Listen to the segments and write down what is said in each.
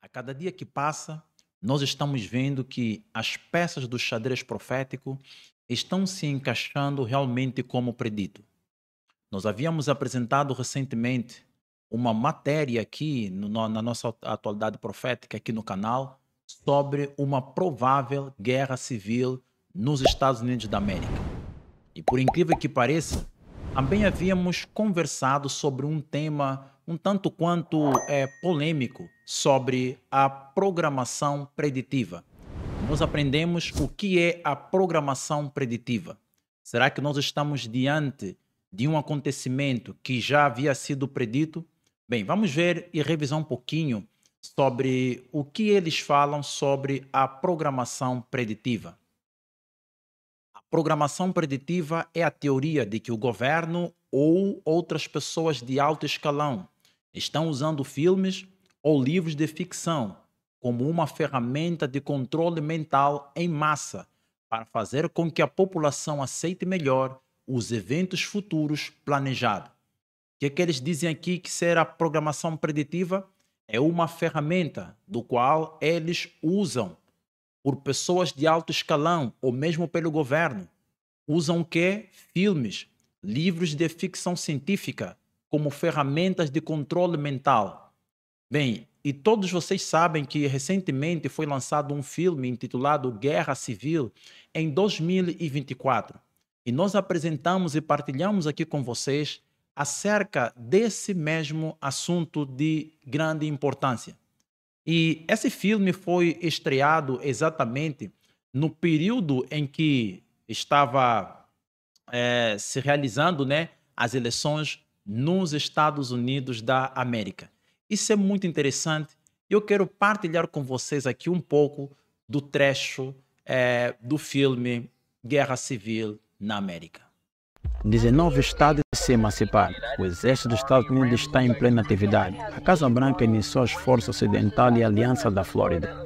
A cada dia que passa, nós estamos vendo que as peças do xadrez profético estão se encaixando realmente como predito. Nós havíamos apresentado recentemente uma matéria aqui na nossa atualidade profética aqui no canal sobre uma provável guerra civil nos Estados Unidos da América. E por incrível que pareça, também havíamos conversado sobre um tema um tanto quanto polêmico sobre a programação preditiva. Nós aprendemos o que é a programação preditiva. Será que nós estamos diante de um acontecimento que já havia sido predito? Bem, vamos ver e revisar um pouquinho sobre o que eles falam sobre a programação preditiva. A programação preditiva é a teoria de que o governo ou outras pessoas de alto escalão estão usando filmes ou livros de ficção como uma ferramenta de controle mental em massa para fazer com que a população aceite melhor os eventos futuros planejados. O que eles dizem aqui que ser a programação preditiva? É uma ferramenta do qual eles usam por pessoas de alto escalão ou mesmo pelo governo. Usam o quê? Filmes, livros de ficção científica como ferramentas de controle mental. Bem, e todos vocês sabem que recentemente foi lançado um filme intitulado Guerra Civil em 2024. E nós apresentamos e partilhamos aqui com vocês acerca desse mesmo assunto de grande importância. E esse filme foi estreado exatamente no período em que estava se realizando, né, as eleições nos Estados Unidos da América. Isso é muito interessante. Eu quero partilhar com vocês aqui um pouco do trecho do filme Guerra Civil na América. 19 estados se emanciparam. O exército dos Estados Unidos está em plena atividade. A Casa Branca iniciou as Forças Ocidental e a Aliança da Flórida.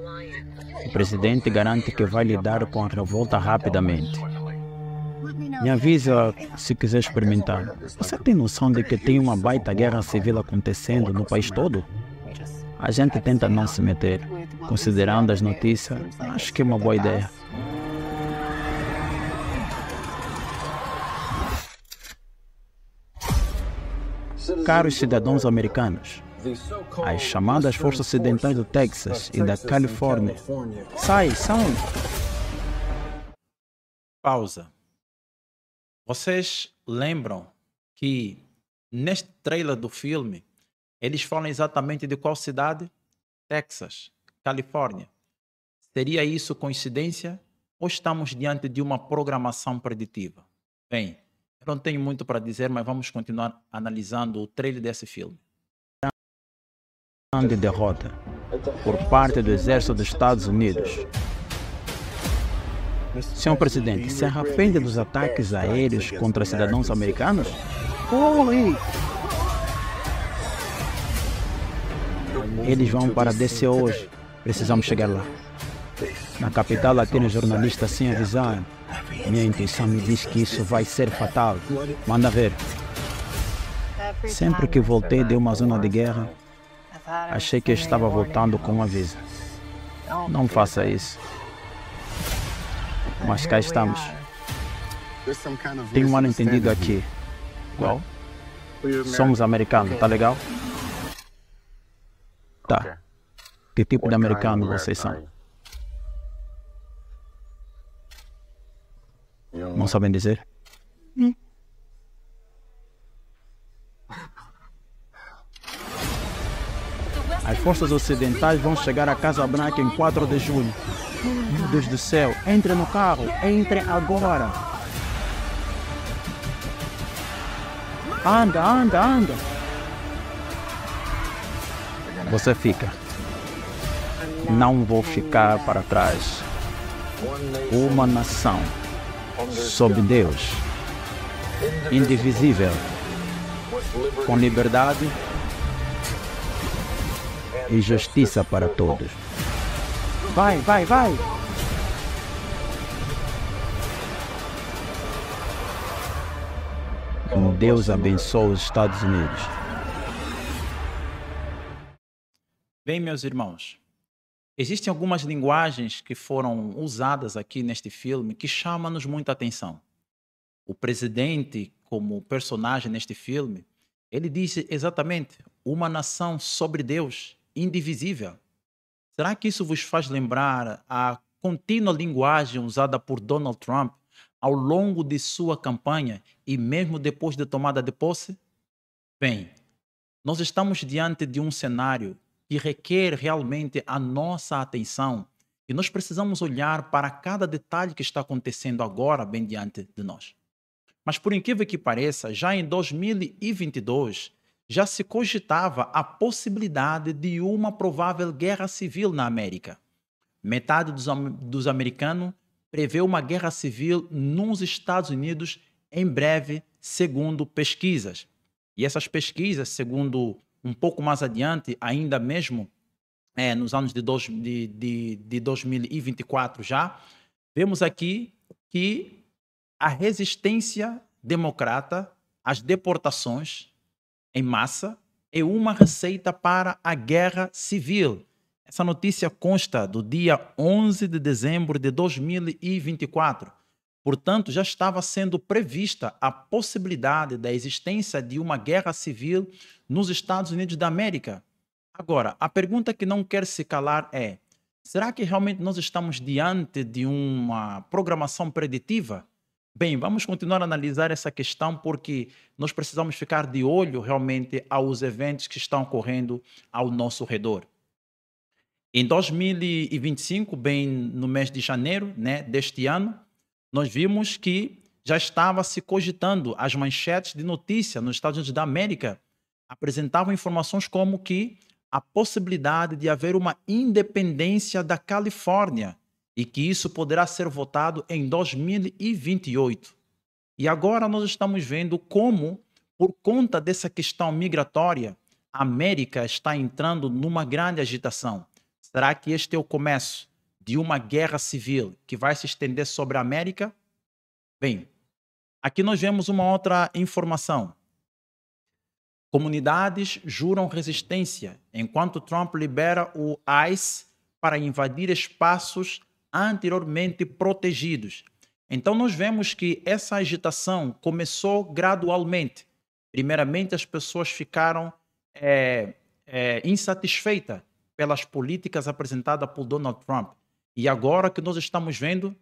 O presidente garante que vai lidar com a revolta rapidamente. Me avisa se quiser experimentar. Você tem noção de que tem uma baita guerra civil acontecendo no país todo? A gente tenta não se meter. Considerando as notícias, acho que é uma boa ideia. Caros cidadãos americanos, as chamadas Forças Ocidentais do Texas e da Califórnia. Sai! Pausa. Vocês lembram que neste trailer do filme eles falam exatamente de qual cidade? Texas, Califórnia. Seria isso coincidência ou estamos diante de uma programação preditiva? Bem, eu não tenho muito para dizer, mas vamos continuar analisando o trailer desse filme. Grande derrota por parte do Exército dos Estados Unidos. Senhor Presidente, se arrepende dos ataques aéreos contra cidadãos americanos? Corre! Eles vão para DC hoje. Precisamos chegar lá. Na capital latina, jornalista sem avisar. Minha intuição me diz que isso vai ser fatal. Manda ver. Sempre que voltei de uma zona de guerra, achei que estava voltando com um aviso. Não faça isso. Mas cá estamos. Tem um mal-entendido aqui. Qual? Somos americanos, tá legal? Tá. Que tipo de americano vocês são? Não sabem dizer? As forças ocidentais vão chegar à Casa Branca em 4 de julho. Meu Deus do céu, entre no carro, entre agora. Anda. Você fica. Não vou ficar para trás. Uma nação sob Deus, indivisível, com liberdade e justiça para todos. Vai! Deus abençoe os Estados Unidos. Bem, meus irmãos, Existem algumas linguagens que foram usadas aqui neste filme que chamam-nos muita atenção. O presidente, como personagem neste filme, ele diz exatamente uma nação sobre Deus, indivisível. Será que isso vos faz lembrar a contínua linguagem usada por Donald Trump ao longo de sua campanha e mesmo depois da tomada de posse? Bem, nós estamos diante de um cenário que requer realmente a nossa atenção e nós precisamos olhar para cada detalhe que está acontecendo agora bem diante de nós. Mas por incrível que pareça, já em 2022 já se cogitava a possibilidade de uma provável guerra civil na América. Metade dos americanos prevê uma guerra civil nos Estados Unidos em breve, segundo pesquisas. E essas pesquisas, segundo um pouco mais adiante, ainda mesmo nos anos de 2024 já, vemos aqui que a resistência democrata às deportações em massa é uma receita para a guerra civil. Essa notícia consta do dia 11 de dezembro de 2024. Portanto, já estava sendo prevista a possibilidade da existência de uma guerra civil nos Estados Unidos da América. Agora, a pergunta que não quer se calar é: será que realmente nós estamos diante de uma programação preditiva? Bem, vamos continuar a analisar essa questão porque nós precisamos ficar de olho realmente aos eventos que estão ocorrendo ao nosso redor. Em 2025, bem no mês de janeiro deste ano, nós vimos que já estava se cogitando, as manchetes de notícia nos Estados Unidos da América apresentavam informações como que a possibilidade de haver uma independência da Califórnia e que isso poderá ser votado em 2028. E agora nós estamos vendo como, por conta dessa questão migratória, a América está entrando numa grande agitação. Será que este é o começo de uma guerra civil que vai se estender sobre a América? Bem, aqui nós vemos uma outra informação. Comunidades juram resistência enquanto Trump libera o ICE para invadir espaços anteriormente protegidos. Então nós vemos que essa agitação começou gradualmente. Primeiramente, as pessoas ficaram insatisfeitas pelas políticas apresentadas por Donald Trump. E agora que nós estamos vendo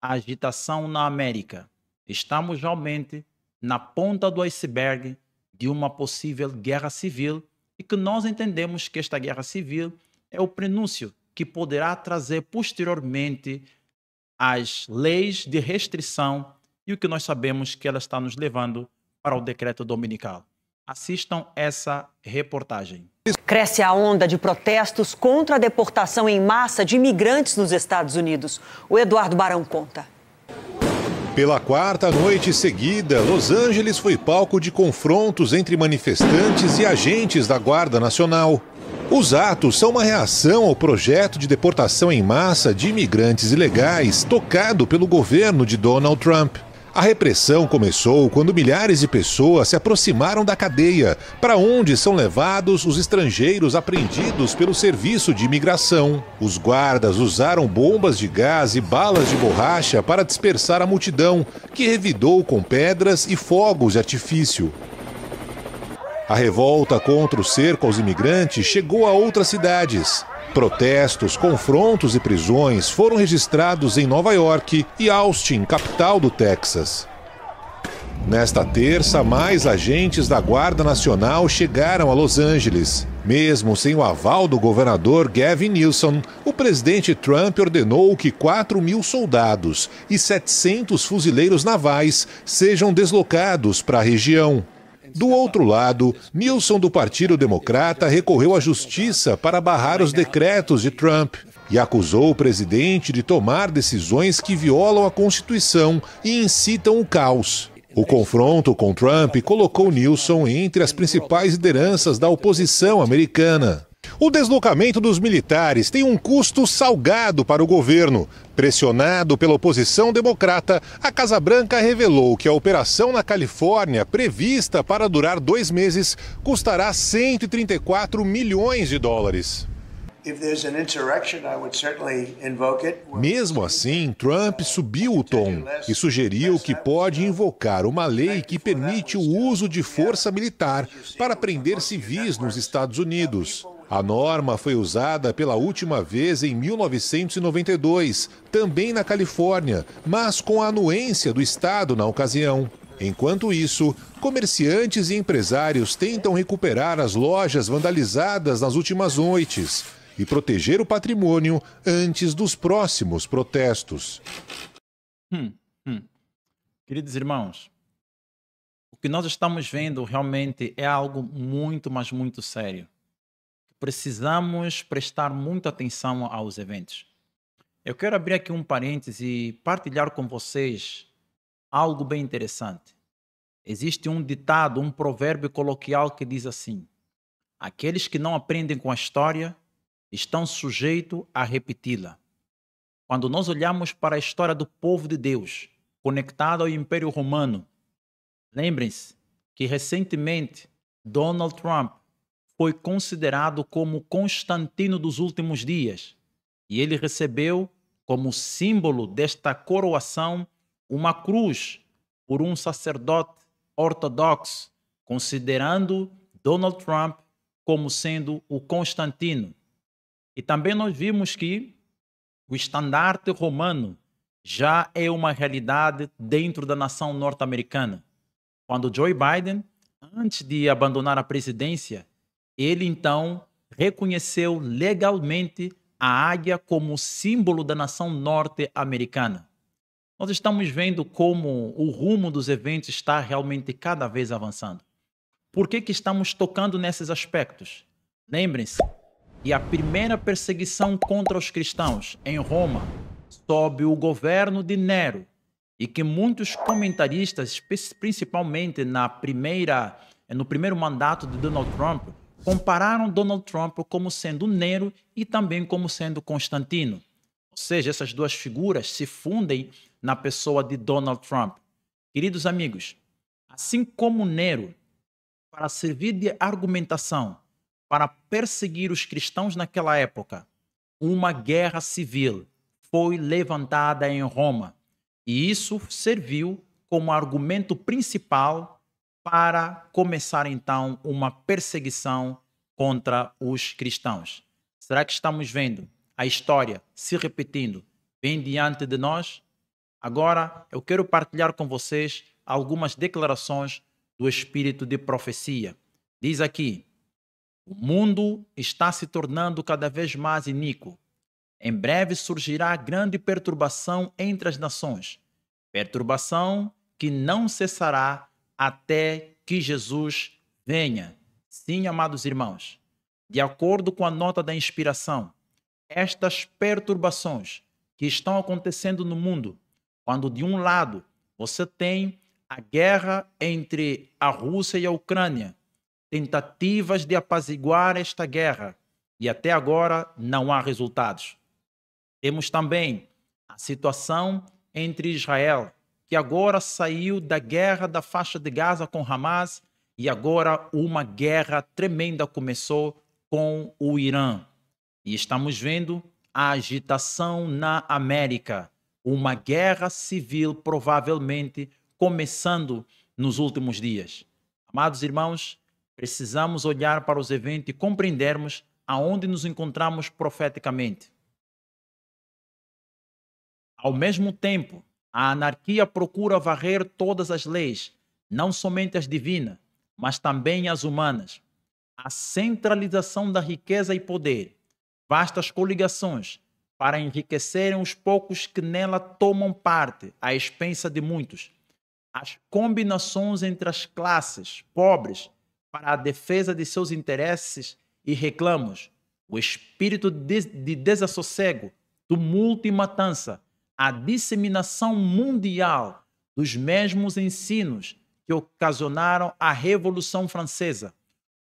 a agitação na América, estamos realmente na ponta do iceberg de uma possível guerra civil e que nós entendemos que esta guerra civil é o prenúncio que poderá trazer posteriormente as leis de restrição e o que nós sabemos que ela está nos levando para o decreto dominical. Assistam essa reportagem. Cresce a onda de protestos contra a deportação em massa de imigrantes nos Estados Unidos. O Eduardo Barão conta. Pela quarta noite seguida, Los Angeles foi palco de confrontos entre manifestantes e agentes da Guarda Nacional. Os atos são uma reação ao projeto de deportação em massa de imigrantes ilegais tocado pelo governo de Donald Trump. A repressão começou quando milhares de pessoas se aproximaram da cadeia, para onde são levados os estrangeiros apreendidos pelo Serviço de Imigração. Os guardas usaram bombas de gás e balas de borracha para dispersar a multidão, que revidou com pedras e fogos de artifício. A revolta contra o cerco aos imigrantes chegou a outras cidades. Protestos, confrontos e prisões foram registrados em Nova York e Austin, capital do Texas. Nesta terça, mais agentes da Guarda Nacional chegaram a Los Angeles. Mesmo sem o aval do governador Gavin Newsom, o presidente Trump ordenou que 4.000 soldados e 700 fuzileiros navais sejam deslocados para a região. Do outro lado, Newsom, do Partido Democrata, recorreu à justiça para barrar os decretos de Trump e acusou o presidente de tomar decisões que violam a Constituição e incitam o caos. O confronto com Trump colocou Newsom entre as principais lideranças da oposição americana. O deslocamento dos militares tem um custo salgado para o governo. Pressionado pela oposição democrata, a Casa Branca revelou que a operação na Califórnia, prevista para durar 2 meses, custará 134 milhões de dólares. Mesmo assim, Trump subiu o tom e sugeriu que pode invocar uma lei que permite o uso de força militar para prender civis nos Estados Unidos. A norma foi usada pela última vez em 1992, também na Califórnia, mas com a anuência do estado na ocasião. Enquanto isso, comerciantes e empresários tentam recuperar as lojas vandalizadas nas últimas noites e proteger o patrimônio antes dos próximos protestos. Queridos irmãos, o que nós estamos vendo realmente é algo muito, mas muito sério. Precisamos prestar muita atenção aos eventos. Eu quero abrir aqui um parêntese e partilhar com vocês algo bem interessante. Existe um ditado, um provérbio coloquial que diz assim: aqueles que não aprendem com a história estão sujeitos a repeti-la. Quando nós olhamos para a história do povo de Deus, conectado ao Império Romano, lembrem-se que recentemente Donald Trump foi considerado como Constantino dos últimos dias e ele recebeu como símbolo desta coroação uma cruz por um sacerdote ortodoxo, considerando Donald Trump como sendo o Constantino. E também nós vimos que o estandarte romano já é uma realidade dentro da nação norte-americana. Quando Joe Biden, antes de abandonar a presidência, ele então reconheceu legalmente a águia como símbolo da nação norte-americana. Nós estamos vendo como o rumo dos eventos está realmente cada vez avançando. Por que estamos tocando nesses aspectos? Lembrem-se que a primeira perseguição contra os cristãos em Roma, sob o governo de Nero, e que muitos comentaristas, principalmente no primeiro mandato de Donald Trump, compararam Donald Trump como sendo Nero e também como sendo Constantino. Ou seja, essas duas figuras se fundem na pessoa de Donald Trump. Queridos amigos, assim como Nero, para servir de argumentação, para perseguir os cristãos naquela época, uma guerra civil foi levantada em Roma. E isso serviu como argumento principal para começar então uma perseguição contra os cristãos. Será que estamos vendo a história se repetindo bem diante de nós? Agora eu quero partilhar com vocês algumas declarações do espírito de profecia. Diz aqui: o mundo está se tornando cada vez mais iníquo. Em breve surgirá grande perturbação entre as nações, perturbação que não cessará até que Jesus venha. Sim, amados irmãos, de acordo com a nota da inspiração, estas perturbações que estão acontecendo no mundo, quando de um lado você tem a guerra entre a Rússia e a Ucrânia, tentativas de apaziguar esta guerra, e até agora não há resultados. Temos também a situação entre Israel, que agora saiu da guerra da faixa de Gaza com Hamas, e agora uma guerra tremenda começou com o Irã. E estamos vendo a agitação na América, uma guerra civil provavelmente começando nos últimos dias. Amados irmãos, precisamos olhar para os eventos e compreendermos aonde nos encontramos profeticamente. Ao mesmo tempo, a anarquia procura varrer todas as leis, não somente as divinas, mas também as humanas. A centralização da riqueza e poder, vastas coligações para enriquecerem os poucos que nela tomam parte, à expensa de muitos. As combinações entre as classes pobres para a defesa de seus interesses e reclamos, o espírito de desassossego, tumulto e matança, a disseminação mundial dos mesmos ensinos que ocasionaram a Revolução Francesa.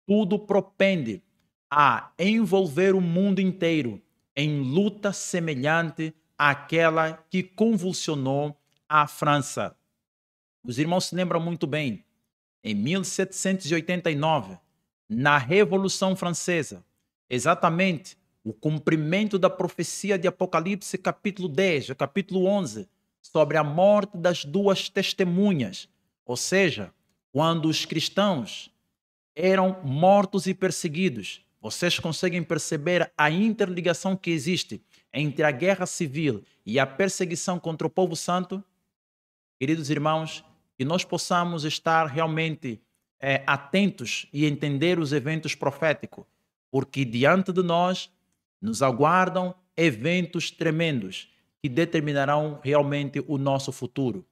Tudo propende a envolver o mundo inteiro em luta semelhante àquela que convulsionou a França. Os irmãos se lembram muito bem, em 1789, na Revolução Francesa, exatamente o cumprimento da profecia de Apocalipse capítulo 10, capítulo 11, sobre a morte das duas testemunhas, ou seja, quando os cristãos eram mortos e perseguidos. Vocês conseguem perceber a interligação que existe entre a guerra civil e a perseguição contra o povo santo? Queridos irmãos, que nós possamos estar realmente atentos e entender os eventos proféticos, porque diante de nós nos aguardam eventos tremendos que determinarão realmente o nosso futuro.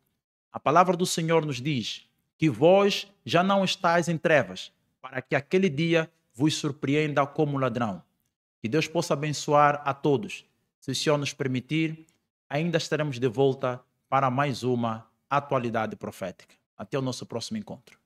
A palavra do Senhor nos diz que vós já não estáis em trevas, para que aquele dia vos surpreenda como ladrão. Que Deus possa abençoar a todos. Se o Senhor nos permitir, ainda estaremos de volta para mais uma atualidade profética. Até o nosso próximo encontro.